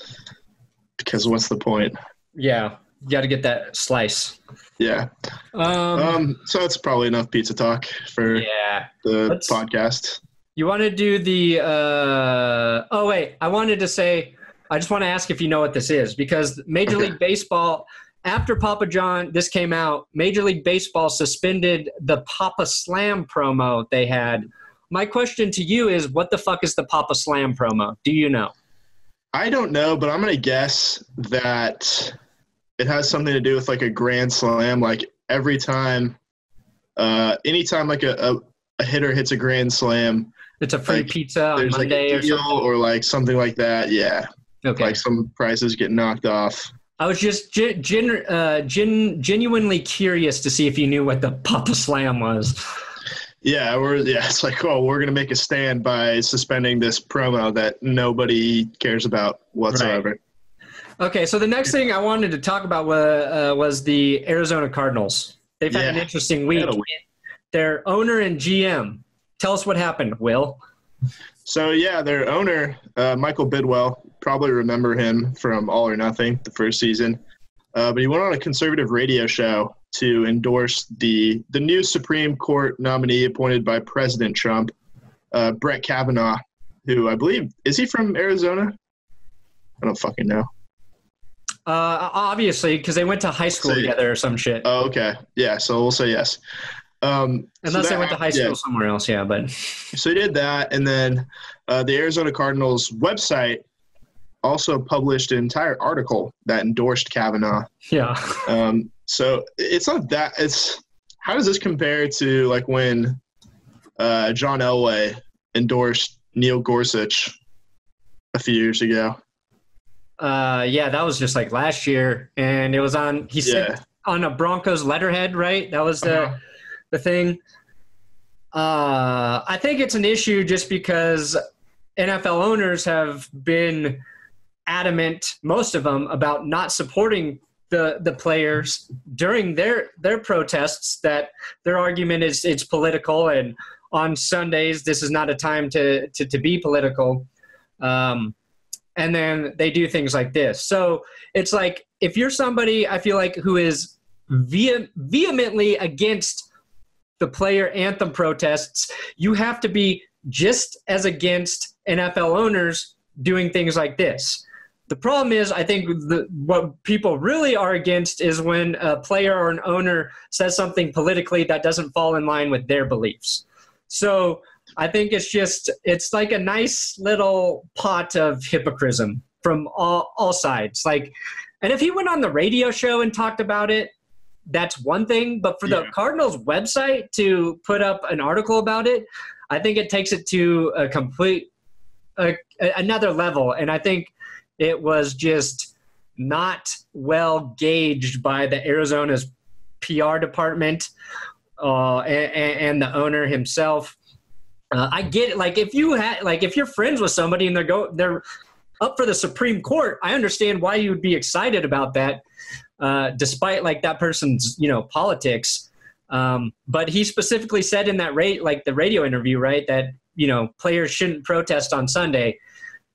S2: Because what's the point?
S1: Yeah. You got to get that slice.
S2: Yeah. So it's probably enough pizza talk for the podcast. You
S1: want to do the I wanted to say, I just want to ask if you know what this is, because Major League Baseball, after Papa John, this came out, Major League Baseball suspended the Papa Slam promo they had. My question to you is, what the fuck is the Papa Slam promo? Do you know?
S2: I don't know, but I'm going to guess that it has something to do with like a grand slam. Like every time, anytime like a hitter hits a grand slam,
S1: it's a free pizza on Monday
S2: like a deal
S1: or something?
S2: Or like something like that. Yeah.
S1: Okay.
S2: Like some prizes get knocked off.
S1: I was just genuinely curious to see if you knew what the Papa Slam was.
S2: Yeah, it's like, we're going to make a stand by suspending this promo that nobody cares about whatsoever.
S1: Right. Okay, so the next thing I wanted to talk about was the Arizona Cardinals. They've had an interesting week. Their owner and GM. Tell us what happened, Will.
S2: So, their owner, Michael Bidwell, probably remember him from All or Nothing, the first season. But he went on a conservative radio show to endorse the new Supreme Court nominee appointed by President Trump, Brett Kavanaugh, who I believe – is he from Arizona? I don't fucking know.
S1: Obviously, because they went to high school together or some shit.
S2: Oh, okay. Yeah, so we'll say yes.
S1: Unless they went to high school somewhere else, but. So
S2: he did that, and then the Arizona Cardinals website also published an entire article that endorsed Kavanaugh.
S1: Yeah.
S2: So it's not that – it's – how does this compare to like when John Elway endorsed Neil Gorsuch a few years ago?
S1: Yeah, that was just like last year, and it was on. He said on a Broncos letterhead, right? That was the thing. I think it's an issue just because NFL owners have been adamant, most of them, about not supporting the players during their protests. That their argument is it's political, and on Sundays this is not a time to be political. And then they do things like this. So it's like if you're somebody, I feel like, who is vehemently against the player anthem protests, you have to be just as against NFL owners doing things like this. The problem is, I think what people really are against is when a player or an owner says something politically that doesn't fall in line with their beliefs. So I think it's like a nice little pot of hypocrisy from all sides. Like, and if he went on the radio show and talked about it, that's one thing. But for the Cardinals website to put up an article about it, I think it takes it to a complete another level. And I think it was just not well gauged by the Arizona's PR department and the owner himself. I get it. Like if you're friends with somebody and they're up for the Supreme Court, I understand why you would be excited about that, despite like that person's politics. But he specifically said in that the radio interview, right, that players shouldn't protest on Sunday.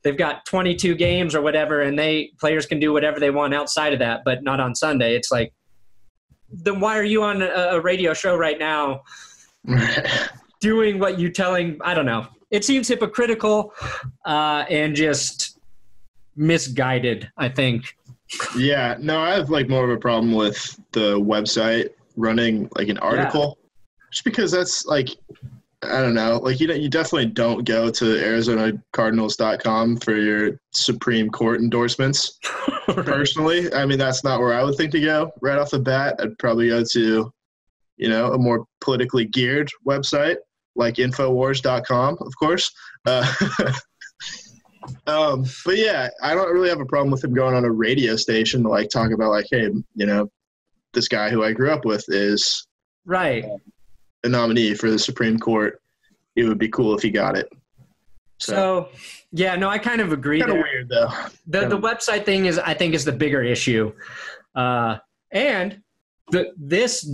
S1: They've got 22 games or whatever, and players can do whatever they want outside of that, but not on Sunday. It's like, then why are you on a radio show right now? Doing what you telling, I don't know. It seems hypocritical and just misguided, I think.
S2: Yeah, no, I have like more of a problem with the website running like an article, just because that's like, I don't know, like you definitely don't go to ArizonaCardinals.com for your Supreme Court endorsements. Right. Personally, I mean, that's not where I would think to go right off the bat. I'd probably go to, a more politically geared website like Infowars.com, of course. But yeah, I don't really have a problem with him going on a radio station to like talk about like, hey, this guy who I grew up with is
S1: right.
S2: A nominee for the Supreme Court. It would be cool if he got it.
S1: So yeah, no, I kind of agree.
S2: Kind of weird though.
S1: The website thing I think is the bigger issue. And this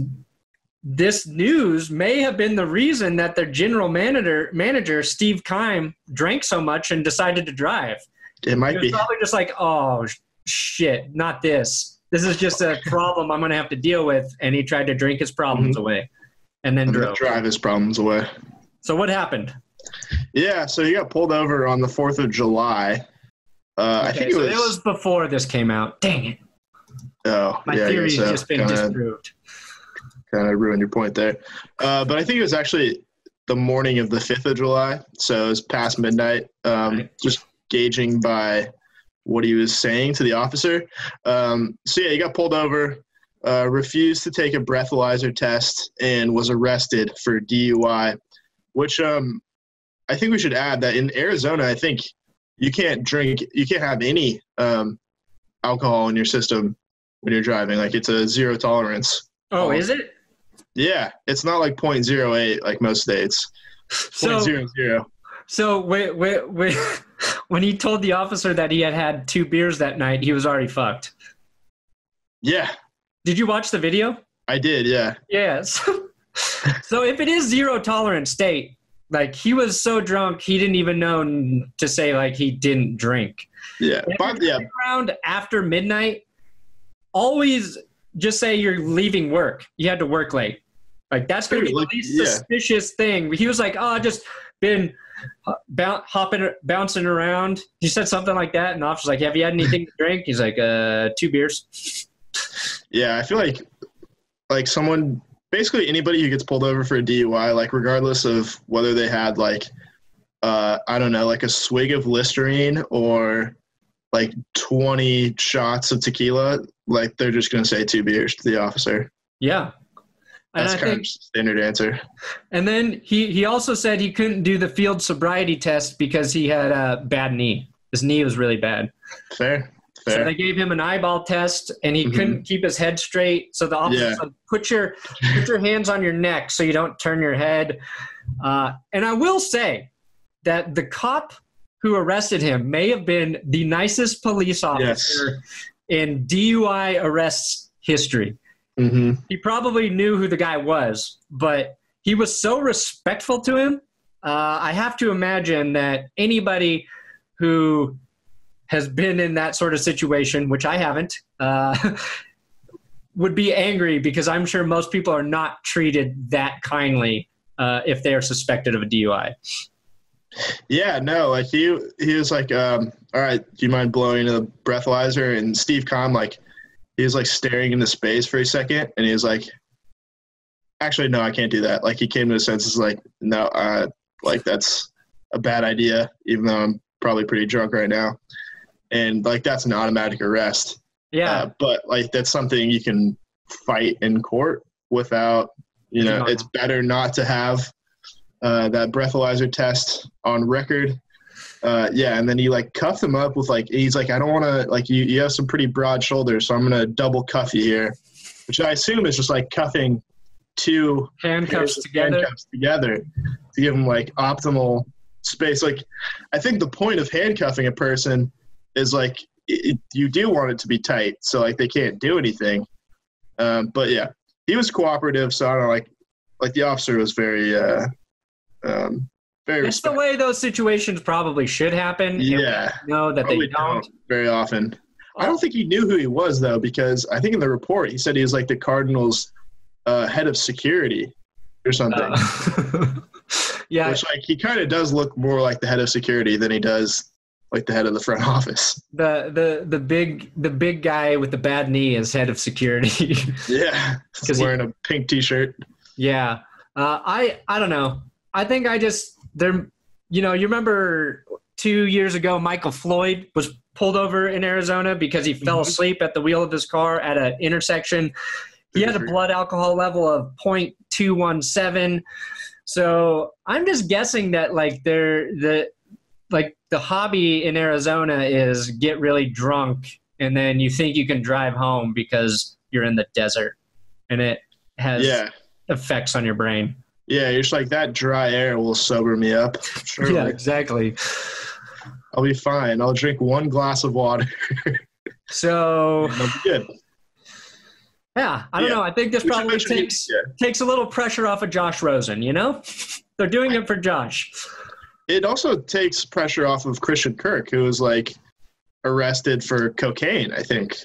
S1: news may have been the reason that their general manager Steve Keim drank so much and decided to drive.
S2: It might be
S1: probably just like, oh shit, not this. This is just a problem I'm going to have to deal with. And he tried to drink his problems away and then
S2: drive his problems away.
S1: So what happened?
S2: Yeah, so he got pulled over on the 4th of July. I think it was
S1: before this came out. Dang it.
S2: Oh,
S1: my theory's just been disproved.
S2: Kind of ruined your point there. But I think it was actually the morning of the 5th of July, so it was past midnight, just gauging by what he was saying to the officer. So yeah, he got pulled over, refused to take a breathalyzer test, and was arrested for DUI, which I think we should add that in Arizona, I think you can't have any alcohol in your system when you're driving. Like it's a zero tolerance.
S1: Oh, is it?
S2: Yeah, it's not like 0.08 like most states. 0.00.
S1: So when he told the officer that he had 2 beers that night, he was already fucked.
S2: Yeah.
S1: Did you watch the video?
S2: I did, yeah.
S1: Yeah. So if it is zero tolerance state, like he was so drunk he didn't even know to say like he didn't drink.
S2: Yeah.
S1: Around after midnight, always just say you're leaving work. You had to work late. Like that's going to be the least suspicious thing. He was like, oh, I just been bouncing around. He said something like that, and the officer's like, have you had anything to drink? He's like, 2 beers.
S2: Yeah, I feel like someone, basically anybody who gets pulled over for a DUI, like regardless of whether they had like, I don't know, like a swig of Listerine or like 20 shots of tequila, like they're just going to say 2 beers to the officer.
S1: Yeah.
S2: That's kind of standard answer.
S1: And then he also said he couldn't do the field sobriety test because he had a bad knee. His knee was really bad.
S2: Fair.
S1: So they gave him an eyeball test, and he couldn't keep his head straight. So the officer said, put your hands on your neck so you don't turn your head. And I will say that the cop who arrested him may have been the nicest police officer in DUI arrests history. He probably knew who the guy was, but he was so respectful to him. I have to imagine that anybody who has been in that sort of situation, which I haven't, would be angry, because I'm sure most people are not treated that kindly if they are suspected of a DUI.
S2: Yeah, no, like he was like, all right, do you mind blowing the breathalyzer? And Steve Kahn, like, he was like staring into space for a second, and he was like, actually, no, I can't do that. Like, he came to his senses like, no, like, that's a bad idea, even though I'm probably pretty drunk right now. And like, that's an automatic arrest.
S1: Yeah.
S2: But like, that's something you can fight in court without, it's better not to have that breathalyzer test on record. And then he like cuffed him up with like, he's like, I don't want to, like, you have some pretty broad shoulders, so I'm going to double cuff you here, which I assume is just like cuffing two
S1: handcuffs together
S2: to give them like optimal space. Like, I think the point of handcuffing a person is like, you do want it to be tight, so like they can't do anything. But yeah, he was cooperative, so I don't know, like the officer was very very
S1: That's the way those situations probably should happen.
S2: Yeah.
S1: Know that they don't
S2: very often. I don't think he knew who he was, though, because I think in the report he said he was like the Cardinals head of security or something.
S1: Yeah.
S2: Which, like, he kind of does look more like the head of security than he does like the head of the front office.
S1: The big guy with the bad knee is head of security.
S2: Yeah. He's wearing a pink T-shirt.
S1: Yeah. I don't know. I think you remember 2 years ago, Michael Floyd was pulled over in Arizona because he fell asleep at the wheel of his car at an intersection. He had a blood alcohol level of 0.217. So I'm just guessing that like the hobby in Arizona is get really drunk, and then you think you can drive home because you're in the desert, and it has effects on your brain.
S2: Yeah, you're just like, that dry air will sober me up. Surely.
S1: Yeah, exactly.
S2: I'll be fine. I'll drink one glass of water.
S1: So
S2: I'll be good.
S1: Yeah, I don't know. I think this probably takes a little pressure off of Josh Rosen, They're doing it for Josh.
S2: It also takes pressure off of Christian Kirk, who was like arrested for cocaine, I think,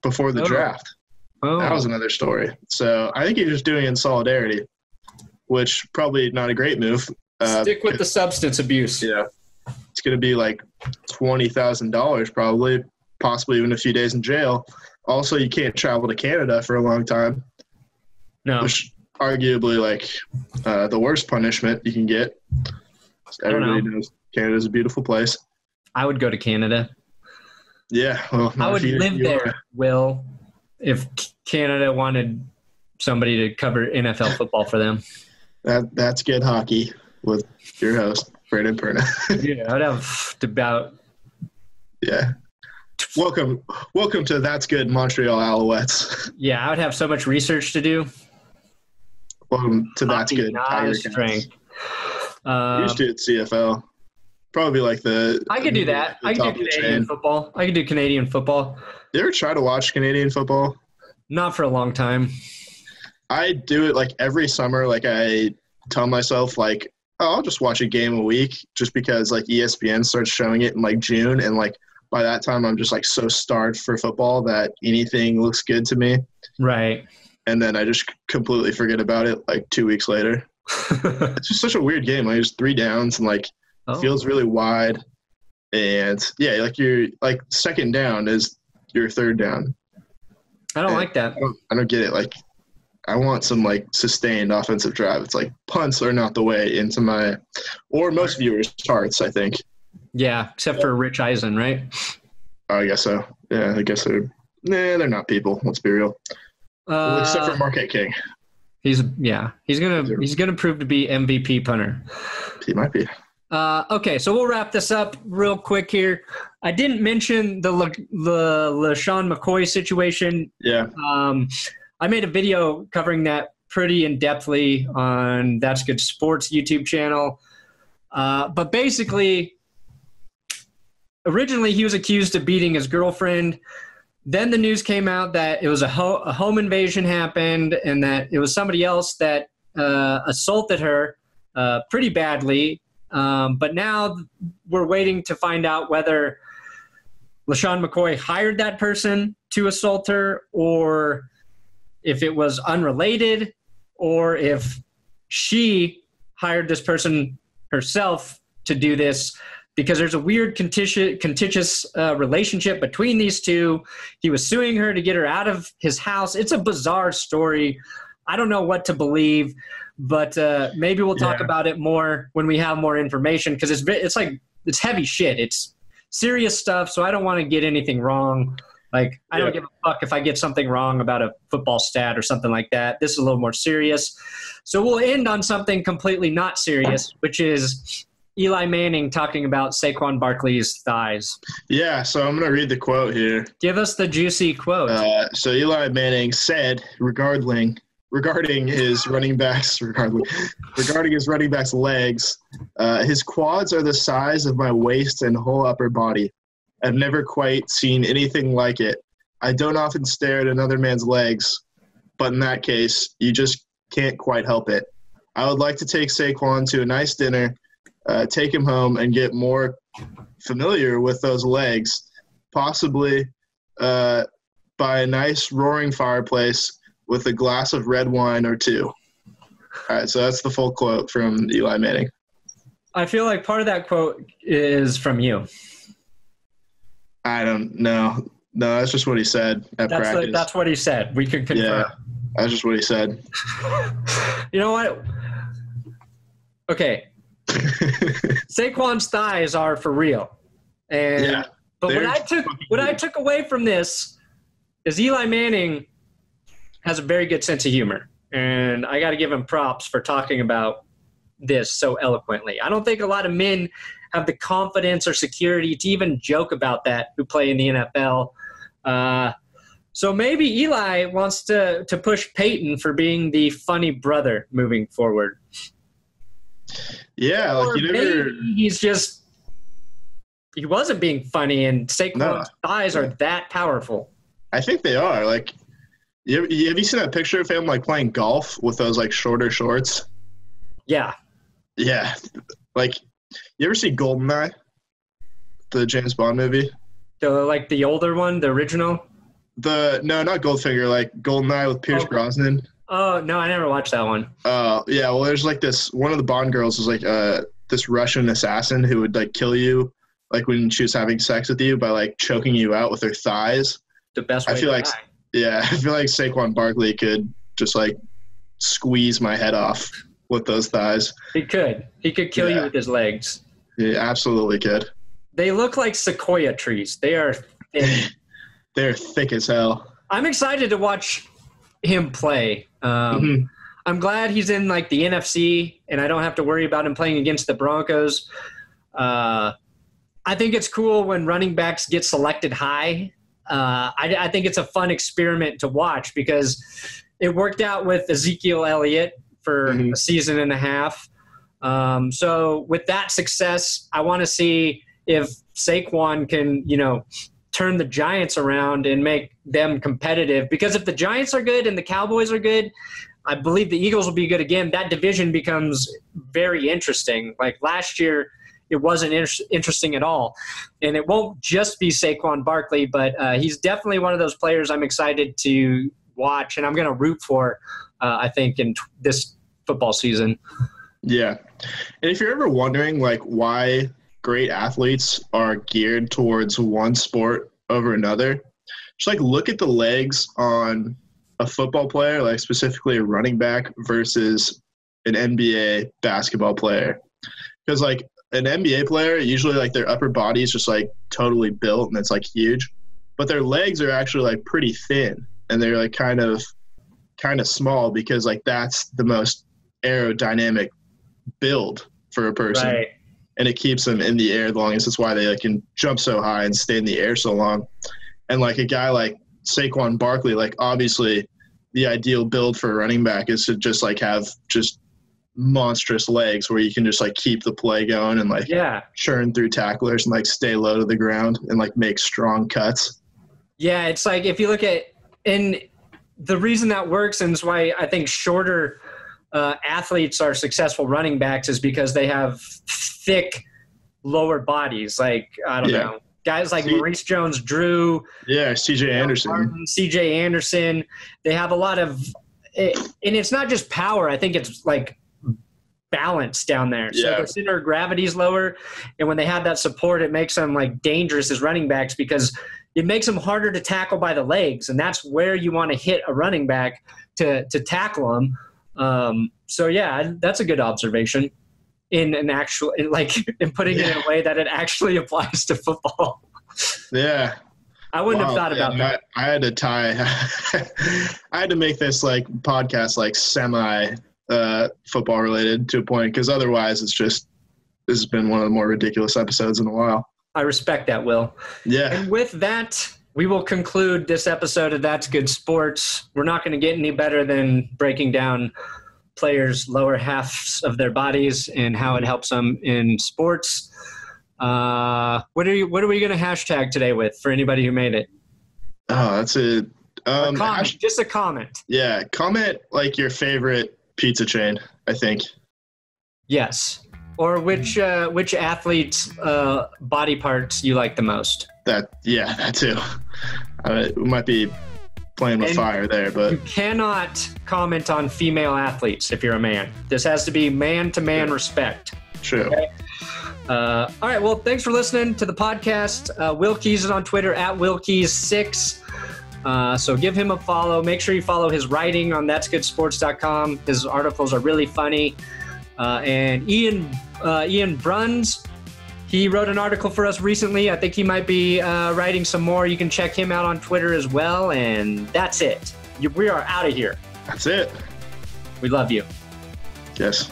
S2: before the draft. Oh. That was another story. So I think he's just doing it in solidarity, which probably not a great move.
S1: Stick with the substance abuse.
S2: Yeah. It's going to be like $20,000 probably, possibly even a few days in jail. Also, you can't travel to Canada for a long time.
S1: No.
S2: Which arguably like the worst punishment you can get. Everybody knows Canada's a beautiful place.
S1: I would go to Canada.
S2: Yeah. Well,
S1: I would live there, Will, if Canada wanted somebody to cover NFL football for them.
S2: That's Good Hockey with your host, Brandon Perna.
S1: Yeah, I'd have about...
S2: Yeah. Welcome to That's Good Montreal Alouettes.
S1: Yeah, I would have so much research to do.
S2: Welcome to That's Good Tiger
S1: Strength.
S2: Used to at CFL. Probably like
S1: I could do that. I could do Canadian football. I could do Canadian football.
S2: You ever try to watch Canadian football?
S1: Not for a long time.
S2: I do it like every summer. Like I tell myself like, oh, I'll just watch a game a week just because like ESPN starts showing it in like June. And like by that time I'm just like so starved for football that anything looks good to me.
S1: Right.
S2: And then I just completely forget about it like 2 weeks later. It's just such a weird game. Like there's 3 downs and like feels really wide. And yeah, like you're like second down is your third down.
S1: I don't like that.
S2: I don't get it. Like I want some like sustained offensive drive. It's like punts are not the way into my or most viewers' hearts, I think.
S1: Yeah, except for Rich Eisen, right?
S2: Oh, I guess so. Yeah, I guess they're not people. Let's be real. Except for Marquette King.
S1: He's gonna prove to be MVP punter.
S2: He might be.
S1: Okay, so we'll wrap this up real quick here. I didn't mention the LeSean McCoy situation.
S2: Yeah.
S1: I made a video covering that pretty in-depthly on That's Good Sports YouTube channel. But basically, originally he was accused of beating his girlfriend. Then the news came out that it was a home invasion happened and that it was somebody else that assaulted her pretty badly. But now we're waiting to find out whether LeSean McCoy hired that person to assault her, or if it was unrelated, or if she hired this person herself to do this, because there's a weird contentious relationship between these two. He was suing her to get her out of his house. It's a bizarre story. I don't know what to believe, but maybe we'll talk about it more when we have more information, because it's heavy shit. It's serious stuff, so I don't want to get anything wrong. Like, I don't give a fuck if I get something wrong about a football stat or something like that. This is a little more serious. So we'll end on something completely not serious, which is Eli Manning talking about Saquon Barkley's thighs.
S2: Yeah, so I'm going to read the quote here.
S1: Give us the juicy quote.
S2: So Eli Manning said regarding his running back's legs, his quads are the size of my waist and whole upper body. I've never quite seen anything like it. I don't often stare at another man's legs, but in that case, you just can't quite help it. I would like to take Saquon to a nice dinner, take him home, and get more familiar with those legs, possibly by a nice roaring fireplace with a glass of red wine or two. All right, so that's the full quote from Eli Manning.
S1: I feel like part of that quote is from you.
S2: I don't know. No, that's just what he said at practice.
S1: That's what he said. We can confirm.
S2: Yeah, that's just what he said.
S1: You know what? Okay. Saquon's thighs are for real. But what I took away from this is Eli Manning has a very good sense of humor. And I got to give him props for talking about this so eloquently. I don't think a lot of men have the confidence or security to even joke about that who play in the NFL. So maybe Eli wants to push Peyton for being the funny brother moving forward.
S2: Yeah,
S1: or he wasn't being funny, and Saquon's thighs are that powerful.
S2: I think they are. Like, have you seen that picture of him like playing golf with those like shorter shorts?
S1: Yeah.
S2: Yeah. Like, you ever see GoldenEye, the James Bond movie?
S1: The older one, the original?
S2: No, not Goldfinger, like GoldenEye with Pierce Brosnan.
S1: Oh, no, I never watched that one.
S2: Yeah, well, there's like one of the Bond girls was like this Russian assassin who would like kill you like when she was having sex with you by like choking you out with her thighs.
S1: The best way
S2: I feel like Saquon Barkley could just like squeeze my head off with those thighs.
S1: He could kill you with his legs.
S2: Yeah, absolutely could.
S1: They look like sequoia trees. They are thin.
S2: They're thick as hell.
S1: I'm excited to watch him play. I'm glad he's in like the NFC and I don't have to worry about him playing against the Broncos. I think it's cool when running backs get selected high. I think it's a fun experiment to watch because it worked out with Ezekiel Elliott for a season and a half. So with that success, I want to see if Saquon can, turn the Giants around and make them competitive. Because if the Giants are good and the Cowboys are good, I believe the Eagles will be good again. That division becomes very interesting. Like last year, it wasn't interesting at all. And it won't just be Saquon Barkley, but he's definitely one of those players I'm excited to watch and I'm going to root for, I think, in this football season.
S2: Yeah. And if you're ever wondering, like, why great athletes are geared towards one sport over another, just, like, look at the legs on a football player, like specifically a running back versus an NBA basketball player. Because, like, an NBA player, usually, like, their upper body is just, like, totally built and it's, like, huge. But their legs are actually, like, pretty thin. And they're, like, kind of small because, like, that's the most aerodynamic build for a person.
S1: Right.
S2: and it keeps them in the air the longest. That's why they like, can jump so high and stay in the air so long. And like a guy like Saquon Barkley, like obviously the ideal build for a running back is to just like have just monstrous legs where you can just like keep the play going and like churn through tacklers and like stay low to the ground and like make strong cuts.
S1: Yeah, it's like if you look at – and the reason that works and it's why I think shorter athletes are successful running backs is because they have thick lower bodies. Like, I don't know. Guys like Maurice Jones-Drew.
S2: Yeah, C.J. Anderson.
S1: C.J. Anderson. They have a lot of – and it's not just power. I think it's like balance down there. So their center of gravity is lower. And when they have that support, it makes them like dangerous as running backs because it makes them harder to tackle by the legs. And that's where you want to hit a running back to tackle them. So, yeah, that's a good observation. In putting it in a way that it actually applies to football.
S2: Yeah.
S1: I wouldn't have thought about that.
S2: I had to I had to make this like podcast like semi football related to a point because otherwise this has been one of the more ridiculous episodes in a while.
S1: I respect that, Will.
S2: Yeah.
S1: And with that, we will conclude this episode of That's Good Sports. We're not going to get any better than breaking down players' lower halves of their bodies and how it helps them in sports. What are we going to hashtag today with for anybody who made it?
S2: Oh, that's it.
S1: Just a comment.
S2: Yeah, comment like your favorite pizza chain, I think.
S1: Yes. Or which athlete's body parts you like the most. That
S2: too. We might be playing with fire there, but
S1: you cannot comment on female athletes if you're a man. This has to be man-to-man respect.
S2: True.
S1: Okay? All right, well, thanks for listening to the podcast. Will Keys is on Twitter at WillKeys6. So give him a follow. Make sure you follow his writing on that'sgoodsports.com. His articles are really funny. And Ian Bruns, he wrote an article for us recently. I think he might be writing some more. You can check him out on Twitter as well. And that's it. We are out of here.
S2: That's it.
S1: We love you.
S2: Yes.